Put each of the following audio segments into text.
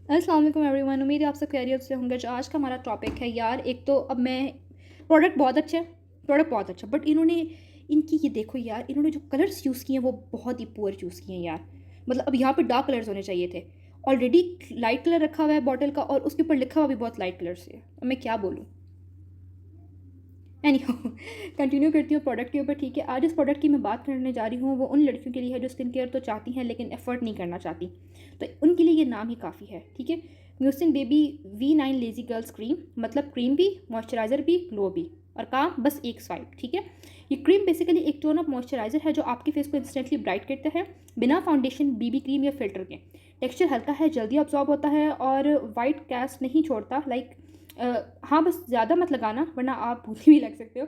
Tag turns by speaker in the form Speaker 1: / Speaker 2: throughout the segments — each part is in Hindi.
Speaker 1: अस्सलाम वालेकुम एवरीवन, उम्मीद है आप सब खैरियत से होंगे। जो आज का हमारा टॉपिक है यार, एक तो अब मैं प्रोडक्ट बहुत अच्छा है, प्रोडक्ट बहुत अच्छा, बट इन्होंने इनकी ये देखो यार, इन्होंने जो कलर्स यूज़ किए हैं वो बहुत ही पुअर चूज़ किए हैं यार। मतलब अब यहाँ पे डार्क कलर्स होने चाहिए थे। ऑलरेडी लाइट कलर रखा हुआ है बॉटल का और उसके ऊपर लिखा हुआ भी बहुत लाइट कलर से है। अब मैं क्या बोलूँ। एनी कंटिन्यू करती हूँ प्रोडक्ट के ऊपर, ठीक है। आज इस प्रोडक्ट की मैं बात करने जा रही हूँ, वो उन लड़कियों के लिए है जो स्किन केयर तो चाहती हैं लेकिन एफर्ट नहीं करना चाहती, तो उनके लिए ये नाम ही काफ़ी है, ठीक है। Mucin baby V9 lazy girls cream, मतलब क्रीम भी, मॉइस्चराइज़र भी, ग्लो भी, और काम बस एक स्वाइप, ठीक है। ये क्रीम बेसिकली एक टोन ऑफ मॉइस्चराइज़र है जो आपके फेस को इंस्टेंटली ब्राइट करता है, बिना फाउंडेशन, बीबी क्रीम या फिल्टर के। टेक्सचर हल्का है, जल्दी अब्जॉर्ब होता है और वाइट कैस्ट नहीं छोड़ता। लाइक हाँ, बस ज़्यादा मत लगाना वरना आप भूती भी लग सकते हो,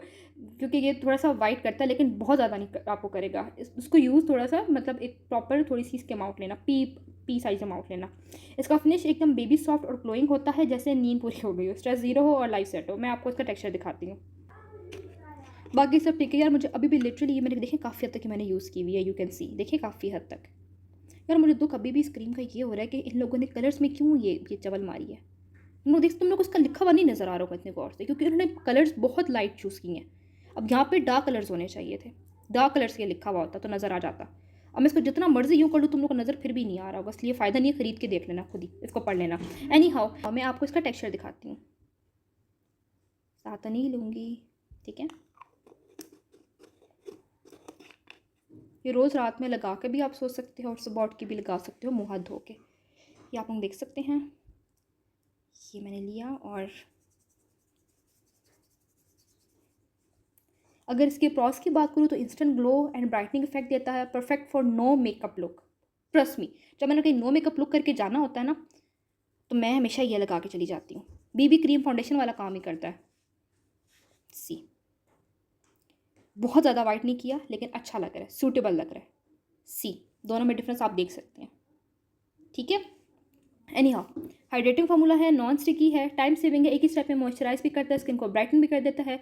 Speaker 1: क्योंकि ये थोड़ा सा वाइट करता है लेकिन बहुत ज़्यादा नहीं आपको करेगा। इसको यूज़ थोड़ा सा, मतलब एक प्रॉपर थोड़ी सी इसके अमाउंट लेना, पी साइज अमाउंट लेना। इसका फिनिश एकदम बेबी सॉफ्ट और ग्लोइंग होता है, जैसे नींद पूरी हो गई हो, स्ट्रेस जीरो हो और लाइफ सेट हो। मैं आपको इसका टेक्सचर दिखाती हूँ। बाकी सब ठीक है यार। मुझे अभी भी लिटरली ये मैंने देखिए काफ़ी हद तक मैंने यूज़ की हुई है, यू कैन सी, देखिए काफ़ी हद तक। यार मुझे दुख अभी भी इस क्रीम का ये हो रहा है कि इन लोगों ने कलर्स में क्यों ये चवल मारी है। तुम लोग को उसका लिखा हुआ नहीं नज़र आ रहा होगा इतने गौर से, क्योंकि उन्होंने कलर्स बहुत लाइट चूज़ किए हैं। अब यहाँ पे डार्क कलर्स होने चाहिए थे, डार्क कलर्स ये लिखा हुआ होता तो नज़र आ जाता। अब मैं इसको जितना मर्जी यूँ कर लूँ तुम लोग को नज़र फिर भी नहीं आ रहा होगा, इसलिए फ़ायदा नहीं है, ख़रीद के देख लेना खुद ही, इसको पढ़ लेना। एनी हाउ मैं आपको इसका टेक्सचर दिखाती हूँ, साथ नहीं लूँगी, ठीक है। ये रोज़ रात में लगा के भी आप सो सकते हो और सुबह उठ के भी लगा सकते हो मुँह हाथ धो के। ये आप लोग देख सकते हैं, ये मैंने लिया। और अगर इसके प्रॉस की बात करूँ तो instant glow and brightening effect देता है, perfect for no makeup look. Trust me, जब मैंने कहीं नो मेकअप लुक करके जाना होता है ना, तो मैं हमेशा ये लगा के चली जाती हूँ। बीबी क्रीम फाउंडेशन वाला काम ही करता है। सी, बहुत ज़्यादा वाइट नहीं किया लेकिन अच्छा लग रहा है, सूटेबल लग रहा है। सी, दोनों में डिफरेंस आप देख सकते हैं, ठीक है। एनी हाउ, हाइड्रेटिंग फार्मूला है, नॉन स्टिकी है, टाइम सेविंग है, एक ही स्टेप में मॉइस्चराइज भी करता है, स्किन को ब्राइटन भी कर देता है,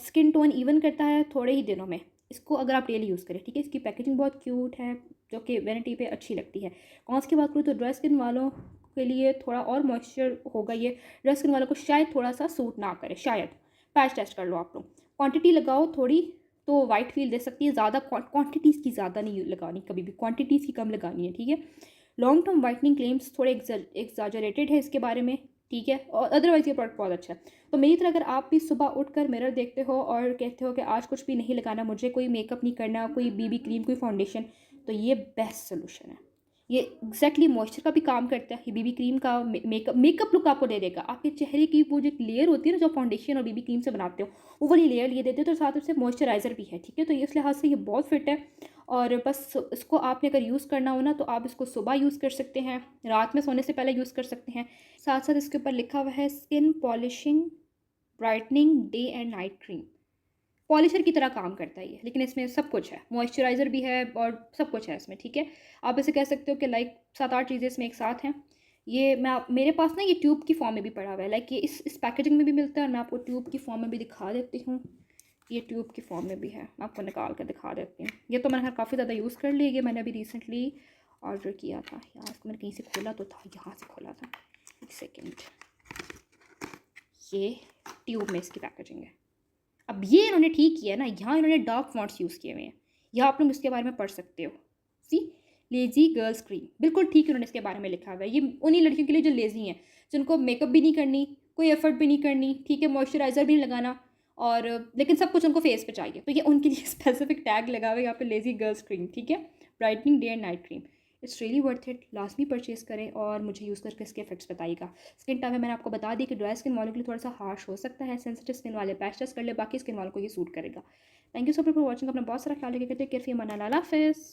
Speaker 1: स्किन टोन इवन करता है थोड़े ही दिनों में। इसको अगर आप डेली यूज़ करें, ठीक है। इसकी पैकेजिंग बहुत क्यूट है, जो कि वैनिटी पे अच्छी लगती है। कॉन्स की बात करूँ तो ड्राई स्किन वालों के लिए थोड़ा और मॉइस्चर होगा ये, ड्राई स्किन वालों को शायद थोड़ा सा सूट ना करे, शायद। पैच टेस्ट कर लो आप लोग, क्वान्टिटी लगाओ थोड़ी तो वाइट फील दे सकती है, ज़्यादा क्वान्टिटीज़ की ज़्यादा नहीं लगानी, कभी भी क्वान्टिटीज़ की कम लगानी है, ठीक है। लॉन्ग टर्म वाइटनिंग क्लेम्स थोड़े एग्जाजरेटेड है इसके बारे में, ठीक है, और अदरवाइज ये प्रोडक्ट बहुत अच्छा है। तो मेरी तरह अगर आप भी सुबह उठकर मिरर देखते हो और कहते हो कि आज कुछ भी नहीं लगाना, मुझे कोई मेकअप नहीं करना, कोई बीबी क्रीम, कोई फाउंडेशन, तो ये बेस्ट सोल्यूशन है। ये एग्जैक्टली मॉइस्चर का भी काम करता है। ये बीबी क्रीम का मेकअप लुक आपको दे देगा। आपके चेहरे की वो जो लेयर होती है ना, जो फाउंडेशन और बीबी क्रीम से बनाते हो, वो वाली लेयर ये देते हो, तो साथ उससे मॉइस्चराइज़र भी है, ठीक है। तो ये इस लिहाज से ये बहुत फिट है। और बस इसको आपने अगर यूज़ करना हो ना, तो आप इसको सुबह यूज़ कर सकते हैं, रात में सोने से पहले यूज़ कर सकते हैं। साथ साथ इसके ऊपर लिखा हुआ है skin polishing brightening day and night cream. Polisher की तरह काम करता है ये, लेकिन इसमें सब कुछ है, मॉइस्चराइज़र भी है और सब कुछ है इसमें, ठीक है। आप इसे कह सकते हो कि लाइक 7-8 चीज़ें इसमें एक साथ हैं। ये मेरे पास ना ये ट्यूब की फॉर्म में भी पड़ा हुआ है, लाइक ये इस पैकेजिंग में भी मिलता है, और मैं आपको ट्यूब की फॉर्म में भी दिखा देती हूँ। ये ट्यूब की फॉर्म में भी है, मैं आपको निकाल कर दिखा देती हूँ। ये तो मैंने काफ़ी ज़्यादा यूज़ कर ली है, मैंने अभी रिसेंटली ऑर्डर किया था यार, इसको मैंने कहीं से खोला तो था, यहाँ से खोला था, एक सेकेंड। ये ट्यूब में इसकी पैकेजिंग है। अब ये इन्होंने ठीक किया है ना, यहाँ इन्होंने डार्क फॉन्ट्स यूज़ किए हुए हैं, यहाँ आप लोग इसके बारे में पढ़ सकते हो। सी, लेजी गर्ल्स क्रीम, बिल्कुल ठीक इन्होंने इसके बारे में लिखा हुआ है। ये उन्हीं लड़कियों के लिए जो लेजी हैं, जिनको मेकअप भी नहीं करनी, कोई एफर्ट भी नहीं करनी, ठीक है, मॉइस्चराइज़र भी नहीं लगाना, और लेकिन सब कुछ उनको फेस पे चाहिए, तो ये उनके लिए स्पेसिफिक टैग लगा हुआ है यहाँ पे, लेजी गर्ल्स क्रीम, ठीक है। Brightening day and night cream, it's really worth it, लाजमी परचेज करें और मुझे यूज़ करके इसके इफेक्ट्स बताइएगा। स्किन टाइप में मैंने आपको बता दी कि ड्राई स्किन वालों के लिए थोड़ा सा हार्श हो सकता है, सेंसिटिव स्किन वाले पैच टेस्ट कर ले, बाकी स्किन वालों को ये सूट करेगा। Thank you so much for watching, अपना बहुत सारा ख्याल रखिएगा, टेक केयर, फी अमान अल्लाह हाफिज़।